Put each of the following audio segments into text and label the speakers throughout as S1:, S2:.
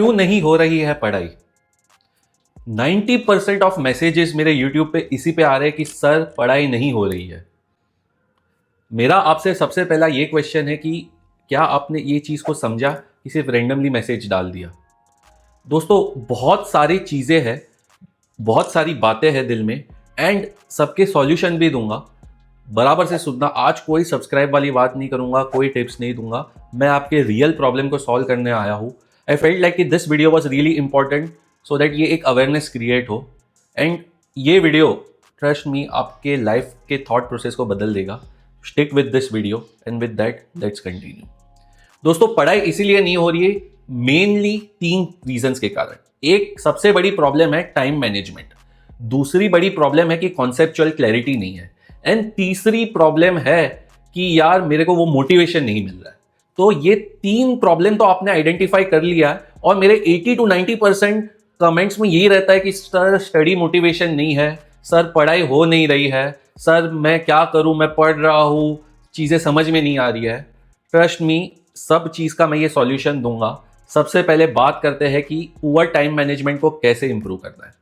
S1: क्यों नहीं हो रही है पढ़ाई? 90% ऑफ मैसेजेस मेरे यूट्यूब पे इसी पे आ रहे हैं कि सर पढ़ाई नहीं हो रही है। मेरा आपसे सबसे पहला ये क्वेश्चन है कि क्या आपने ये चीज़ को समझा कि सिर्फ रेंडमली मैसेज डाल दिया? दोस्तों, बहुत सारी चीज़ें हैं, बहुत सारी बातें हैं दिल में, एंड सबके सॉल्यूशन भी दूंगा। बराबर से सुनना। आज कोई सब्सक्राइब वाली बात नहीं करूंगा, कोई टिप्स नहीं दूंगा। मैं आपके रियल प्रॉब्लम को सॉल्व करने आया हूँ। आई फेल्ट लाइक कि this video was really important so that ये एक अवेयरनेस क्रिएट हो। एंड ये वीडियो, ट्रस्ट मी, आपके लाइफ के थॉट प्रोसेस को बदल देगा। Stick with this video and with that let's continue. दोस्तों, पढ़ाई इसीलिए नहीं हो रही है, मेनली 3 रीजंस के कारण। एक सबसे बड़ी प्रॉब्लम है टाइम मैनेजमेंट, दूसरी बड़ी प्रॉब्लम है कि कॉन्सेप्चुअल क्लैरिटी नहीं है, एंड तीसरी प्रॉब्लम है कि यार मेरे को वो मोटिवेशन नहीं मिल रहा है। तो ये 3 प्रॉब्लम तो आपने आइडेंटिफाई कर लिया है, और मेरे 80 to 90% कमेंट्स में यही रहता है कि सर स्टडी मोटिवेशन नहीं है, सर पढ़ाई हो नहीं रही है, सर मैं क्या करूं, मैं पढ़ रहा हूं, चीज़ें समझ में नहीं आ रही है। ट्रस्ट मी, सब चीज़ का मैं ये सॉल्यूशन दूंगा। सबसे पहले बात करते हैं कि पुअर टाइम मैनेजमेंट को कैसे इंप्रूव करना है।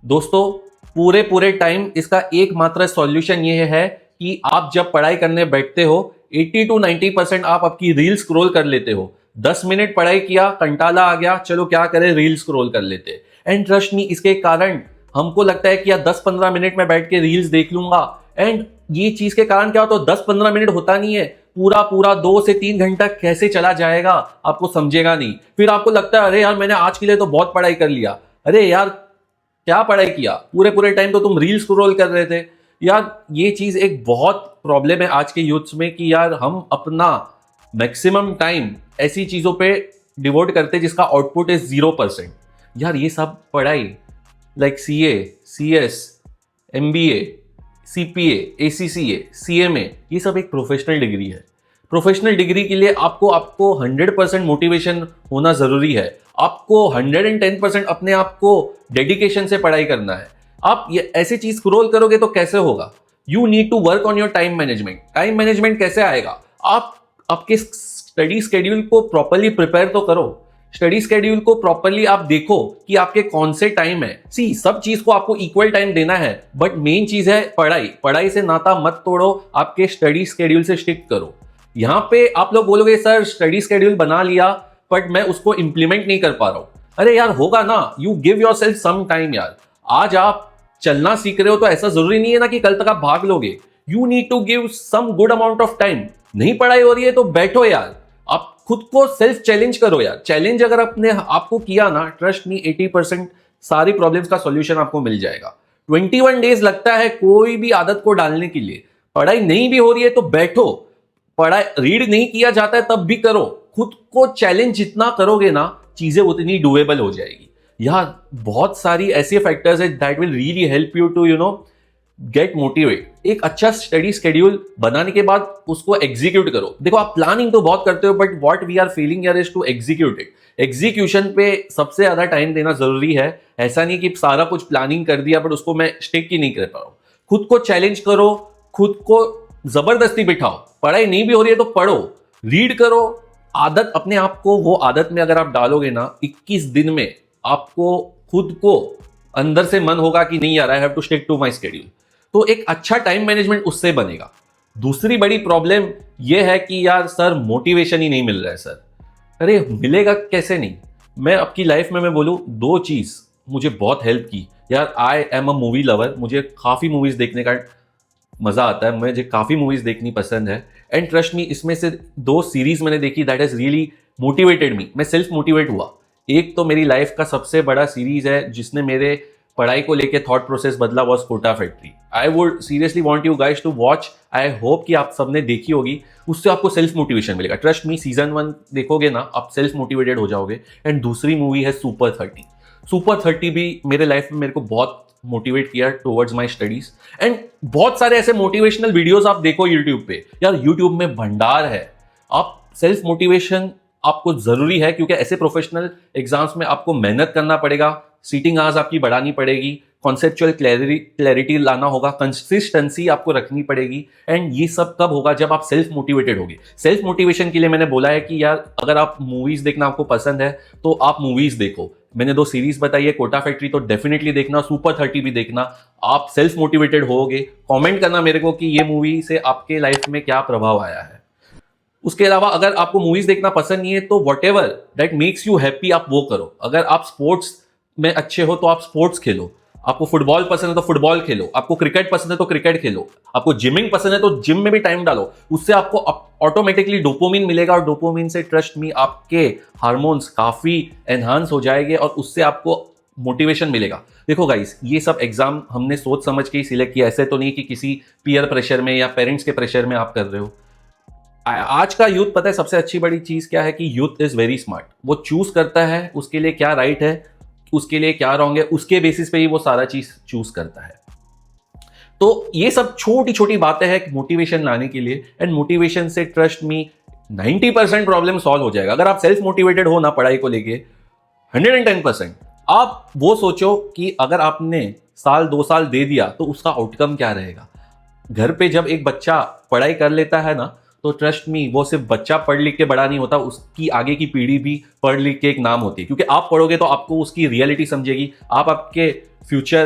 S1: दोस्तों, पूरे टाइम इसका एकमात्र सॉल्यूशन ये है कि आप जब पढ़ाई करने बैठते हो 80 to 90% आप आपकी रील स्क्रॉल कर लेते हो। 10 मिनट पढ़ाई किया, कंटाला आ गया, चलो क्या करें, रील स्क्रॉल कर लेते। एंड ट्रस्ट मी, इसके कारण हमको लगता है कि यार 10-15 मिनट में बैठ के रील्स देख लूंगा। एंड ये चीज के कारण क्या होता है, 10-15 मिनट होता नहीं है, पूरा 2 से 3 घंटा कैसे चला जाएगा आपको समझेगा नहीं। फिर आपको लगता है अरे यार मैंने आज के लिए तो बहुत पढ़ाई कर लिया। अरे यार क्या पढ़ाई किया, पूरे टाइम तो तुम रील स्क्रॉल कर रहे थे। यार ये चीज एक बहुत प्रॉब्लम है आज के यूथ्स में कि यार हम अपना मैक्सिमम टाइम ऐसी चीजों पे डिवोट करते हैं जिसका आउटपुट इज 0%। यार ये सब पढ़ाई like CA, CS, MBA, CPA, ACCA, CMA, ये सब एक प्रोफेशनल डिग्री है। प्रोफेशनल डिग्री के लिए आपको 100% मोटिवेशन होना जरूरी है। आपको 110% अपने आप को डेडिकेशन से पढ़ाई करना है। आप ये ऐसी चीज स्क्रॉल करोगे तो कैसे होगा? You need to work on your time management. Time management कैसे आएगा? आप आपके स्टडी स्केड्यूल को प्रॉपरली प्रिपेयर तो करो। स्टडी स्केड्यूल को प्रॉपरली आप देखो कि आपके कौन से टाइम है। सब चीज को आपको इक्वल टाइम देना है, बट मेन चीज है पढ़ाई। पढ़ाई से नाता मत तोड़ो, आपके स्टडी स्केड्यूल से स्टिक करो। यहां पे आप लोग बोलोगे सर स्टडी स्केड्यूल बना लिया बट मैं उसको इंप्लीमेंट नहीं कर पा रहा हूं। अरे यार होगा ना, you give yourself some time यार। आज आप चलना सीख रहे हो तो ऐसा जरूरी नहीं है ना कि कल तक आप भाग लोगे। You need to give some good amount of time. नहीं पढ़ाई हो रही है तो बैठो यार, आप खुद को सेल्फ चैलेंज करो यार। चैलेंज अगर अपने आपको किया ना, ट्रस्ट मी, 80% सारी प्रॉब्लम्स का सॉल्यूशन आपको मिल जाएगा। 21 डेज लगता है कोई भी आदत को डालने के लिए। पढ़ाई नहीं भी हो रही है तो बैठो, पढ़ाई रीड नहीं किया जाता है तब भी करो। खुद को चैलेंज जितना करोगे ना, चीजें उतनी डुएबल हो जाएगी। यार बहुत सारी ऐसी फैक्टर्स है that will really help you to get motivate. एक अच्छा स्टडी स्केड्यूल बनाने के बाद उसको एग्जीक्यूट करो। देखो, आप प्लानिंग तो बहुत करते हो but what we are feeling here is to execute it. Execution पे सबसे ज्यादा टाइम देना जरूरी है। ऐसा नहीं कि सारा कुछ प्लानिंग कर दिया बट उसको मैं स्टिक ही नहीं कर पा रहा हूं। खुद को चैलेंज करो, खुद को जबरदस्ती बिठाओ। पढ़ाई नहीं भी हो रही है तो पढ़ो, रीड करो। आदत अपने आप को, वो आदत में अगर आप डालोगे ना, 21 दिन में आपको खुद को अंदर से मन होगा कि नहीं यार, I have to stick to my schedule. तो एक अच्छा टाइम मैनेजमेंट उससे बनेगा। दूसरी बड़ी प्रॉब्लम यह है कि यार सर मोटिवेशन ही नहीं मिल रहा है। सर अरे मिलेगा कैसे नहीं? मैं आपकी लाइफ में मैं बोलूं, 2 चीज मुझे बहुत हेल्प की यार। I am a movie lover, मुझे काफी मूवीज देखने का मजा आता है, मुझे काफी मूवीज देखनी पसंद है। एंड ट्रस्ट मी, इसमें से 2 सीरीज मैंने देखी that has really motivated me. मैं सेल्फ मोटिवेट हुआ। एक तो मेरी लाइफ का सबसे बड़ा सीरीज है जिसने मेरे पढ़ाई को लेके थॉट प्रोसेस बदला, was Kota factory. I would seriously want you guys to watch. I hope कि आप सबने देखी होगी, उससे आपको सेल्फ मोटिवेशन मिलेगा। ट्रस्ट मी, सीजन 1 देखोगे ना, आप सेल्फ मोटिवेटेड हो जाओगे। एंड दूसरी मूवी है सुपर 30। सुपर 30 भी मेरे लाइफ में मेरे को बहुत मोटिवेट किया टुवर्ड्स माय स्टडीज। एंड बहुत सारे ऐसे मोटिवेशनल वीडियोस आप देखो यूट्यूब पे। यार यूट्यूब में भंडार है। आप सेल्फ मोटिवेशन आपको जरूरी है, क्योंकि ऐसे प्रोफेशनल एग्जाम्स में आपको मेहनत करना पड़ेगा, सीटिंग आवर्स आपकी बढ़ानी पड़ेगी, कॉन्सेप्चुअल क्लैरिटी लाना होगा, कंसिस्टेंसी आपको रखनी पड़ेगी। एंड ये सब कब होगा? जब आप सेल्फ मोटिवेटेड होगे। सेल्फ मोटिवेशन के लिए मैंने बोला है कि यार अगर आप मूवीज देखना आपको पसंद है तो आप मूवीज देखो। मैंने 2 सीरीज बताई है, कोटा फैक्ट्री तो डेफिनेटली देखना, सुपर 30 भी देखना। आप सेल्फ मोटिवेटेड होगे। कमेंट करना मेरे को कि ये मूवी से आपके लाइफ में क्या प्रभाव आया है। उसके अलावा अगर आपको मूवीज देखना पसंद नहीं है तो what ever that makes you happy आप वो करो। अगर आप स्पोर्ट्स में अच्छे हो तो आप स्पोर्ट्स खेलो। आपको फुटबॉल पसंद है तो फुटबॉल खेलो। आपको क्रिकेट पसंद है तो क्रिकेट खेलो। आपको जिमिंग पसंद है तो जिम में भी टाइम डालो। उससे आपको ऑटोमेटिकली डोपामिन मिलेगा और डोपामिन से ट्रस्ट मी आपके हार्मोन्स काफी एनहांस हो जाएंगे और उससे आपको मोटिवेशन मिलेगा। देखो गाइस, ये सब एग्जाम हमने सोच समझ के ही सिलेक्ट किया, ऐसे तो नहीं कि किसी पीयर प्रेशर में या पेरेंट्स के प्रेशर में आप कर रहे हो। आज का यूथ, पता है सबसे अच्छी बड़ी चीज क्या है? कि यूथ इज वेरी स्मार्ट। वो चूज करता है उसके लिए क्या राइट है, उसके लिए क्या रॉन्ग है, उसके बेसिस पे ही वो सारा चीज चूज करता है। तो ये सब छोटी छोटी बातें हैं मोटिवेशन लाने के लिए। एंड मोटिवेशन से ट्रस्ट मी 90% प्रॉब्लम सॉल्व हो जाएगा। अगर आप सेल्फ मोटिवेटेड हो ना पढ़ाई को लेके 110%। आप वो सोचो कि अगर आपने साल 2 साल दे दिया तो उसका आउटकम क्या रहेगा। घर पे जब एक बच्चा पढ़ाई कर लेता है ना तो ट्रस्ट मी वो सिर्फ बच्चा पढ़ लिख के बड़ा नहीं होता, उसकी आगे की पीढ़ी भी पढ़ लिख के एक नाम होती है। क्योंकि आप पढ़ोगे तो आपको उसकी रियलिटी समझेगी। आप आपके फ्यूचर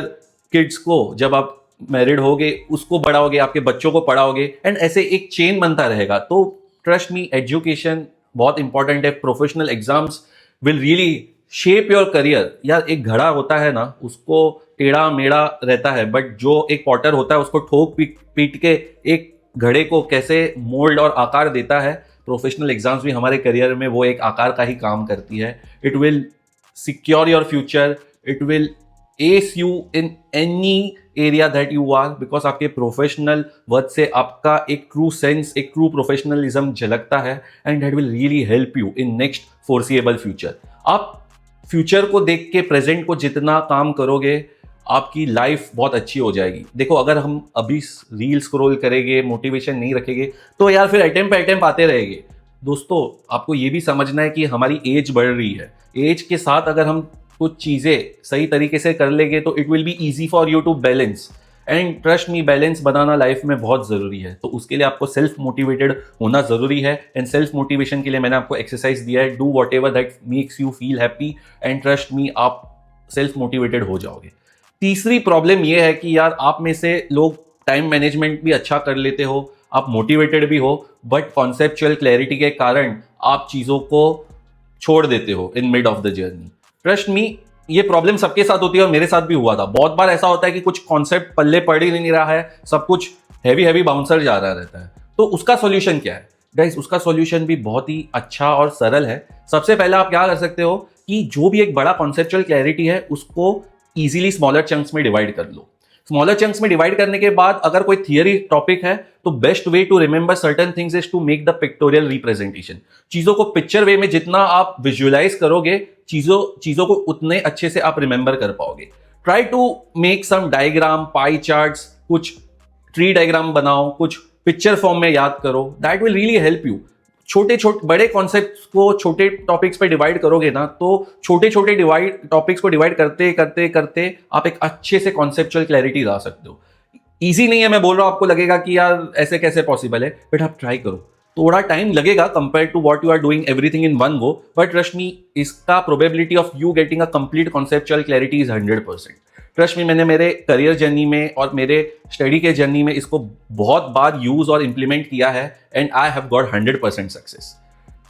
S1: किड्स को जब आप मैरिड होगे उसको पढ़ाओगे, आपके बच्चों को पढ़ाओगे एंड ऐसे एक चेन बनता रहेगा। तो ट्रस्ट मी एजुकेशन बहुत इंपॉर्टेंट है। Professional exams will really shape your career. यार एक घड़ा होता है ना, उसको टेढ़ा मेढ़ा रहता है, बट जो एक पॉटर होता है उसको ठोक पीट के एक घड़े को कैसे मोल्ड और आकार देता है, प्रोफेशनल एग्जाम्स भी हमारे करियर में वो एक आकार का ही काम करती है। It will secure your future, it will ace you in any area that you are, because आपके प्रोफेशनल वर्क से आपका एक ट्रू सेंस, एक ट्रू प्रोफेशनलिज्म झलकता है and that will really help you in next foreseeable future. आप future को देख के प्रेजेंट को जितना काम करोगे आपकी लाइफ बहुत अच्छी हो जाएगी। देखो अगर हम अभी रील स्क्रॉल करेंगे, मोटिवेशन नहीं रखेंगे तो यार फिर अटेम्प्ट पे अटेम्प्ट आते रहेंगे। दोस्तों आपको ये भी समझना है कि हमारी एज बढ़ रही है। एज के साथ अगर हम कुछ चीज़ें सही तरीके से कर लेंगे तो it will be easy for you to balance. And trust me, balance बनाना लाइफ में बहुत ज़रूरी है। तो उसके लिए आपको सेल्फ मोटिवेटेड होना ज़रूरी है। एंड सेल्फ मोटिवेशन के लिए मैंने आपको एक्सरसाइज दिया है, do what ever that makes you feel happy and trust मी आप सेल्फ मोटिवेटेड हो जाओगे। तीसरी प्रॉब्लम यह है कि यार आप में से लोग टाइम मैनेजमेंट भी अच्छा कर लेते हो, आप मोटिवेटेड भी हो, बट कॉन्सेप्चुअल क्लैरिटी के कारण आप चीज़ों को छोड़ देते हो in mid of the journey. Trust me, ये प्रॉब्लम सबके साथ होती है और मेरे साथ भी हुआ था। बहुत बार ऐसा होता है कि कुछ कॉन्सेप्ट पल्ले पड़ ही नहीं रहा है, सब कुछ हैवी बाउंसर जा रहा रहता है। तो उसका सॉल्यूशन क्या है गाइस? उसका सॉल्यूशन भी बहुत ही अच्छा और सरल है। सबसे पहले आप क्या कर सकते हो कि जो भी एक बड़ा कॉन्सेप्चुअल क्लैरिटी है उसको इजीली स्मॉलर चंक्स में डिवाइड कर लो। स्मॉलर चंक्स में डिवाइड करने के बाद अगर कोई थियरी टॉपिक है तो best way to remember certain things is to make the pictorial representation. चीजों को पिक्चर वे में जितना आप विजुअलाइज करोगे चीजों को उतने अच्छे से आप रिमेंबर कर पाओगे। Try to make some diagram, pie charts, कुछ ट्री डायग्राम बनाओ, कुछ पिक्चर फॉर्म में याद करो। That will really help you. छोटे बड़े कॉन्सेप्ट्स को छोटे टॉपिक्स पे डिवाइड करोगे ना तो छोटे टॉपिक्स को डिवाइड करते करते करते आप एक अच्छे से कॉन्सेप्चुअल क्लैरिटी ला सकते हो। इजी नहीं है, मैं बोल रहा हूं, आपको लगेगा कि यार ऐसे कैसे पॉसिबल है, बट आप ट्राई करो। थोड़ा टाइम लगेगा compare to what you are doing everything in one go, but trust me इसका probability of you getting a complete conceptual clarity is 100%। Trust me, मैंने मेरे करियर जर्नी में और मेरे स्टडी के जर्नी में इसको बहुत बार यूज और इंप्लीमेंट किया है and I have got 100% success.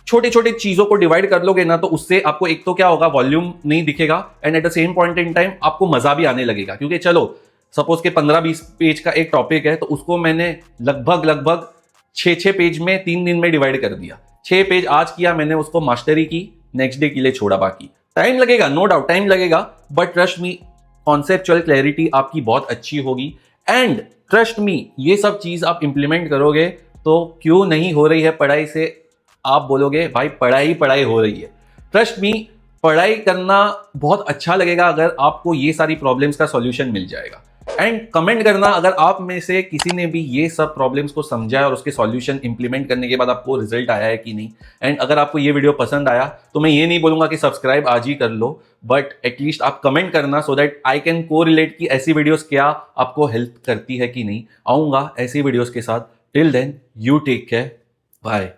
S1: छोटे छोटे चीजों को डिवाइड कर लोगे ना तो उससे आपको एक तो क्या होगा, वॉल्यूम नहीं दिखेगा and at the same point in time आपको मजा भी आने लगेगा। क्योंकि चलो सपोज के 15-20 पेज का एक टॉपिक है तो उसको मैंने लगभग 6 पेज में 3 दिन में डिवाइड कर दिया। 6 पेज आज किया मैंने, उसको मास्टरी की, नेक्स्ट डे के लिए छोड़ा। बाकी टाइम लगेगा, नो डाउट टाइम लगेगा, but trust me conceptual clarity आपकी बहुत अच्छी होगी। एंड ट्रस्ट मी, ये सब चीज आप इंप्लीमेंट करोगे तो क्यों नहीं हो रही है पढ़ाई से आप बोलोगे भाई पढ़ाई हो रही है। ट्रस्ट मी, पढ़ाई करना बहुत अच्छा लगेगा अगर आपको ये सारी प्रॉब्लम्स का सॉल्यूशन मिल जाएगा। एंड कमेंट करना अगर आप में से किसी ने भी ये सब प्रॉब्लम्स को समझा है और उसके सॉल्यूशन इंप्लीमेंट करने के बाद आपको रिजल्ट आया है कि नहीं। एंड अगर आपको ये वीडियो पसंद आया तो मैं ये नहीं बोलूंगा कि सब्सक्राइब आज ही कर लो, बट एटलीस्ट आप कमेंट करना सो दैट आई कैन को रिलेट कि ऐसी वीडियोस क्या आपको हेल्प करती है कि नहीं। आऊंगा ऐसी वीडियोस के साथ। Till then you take care, bye.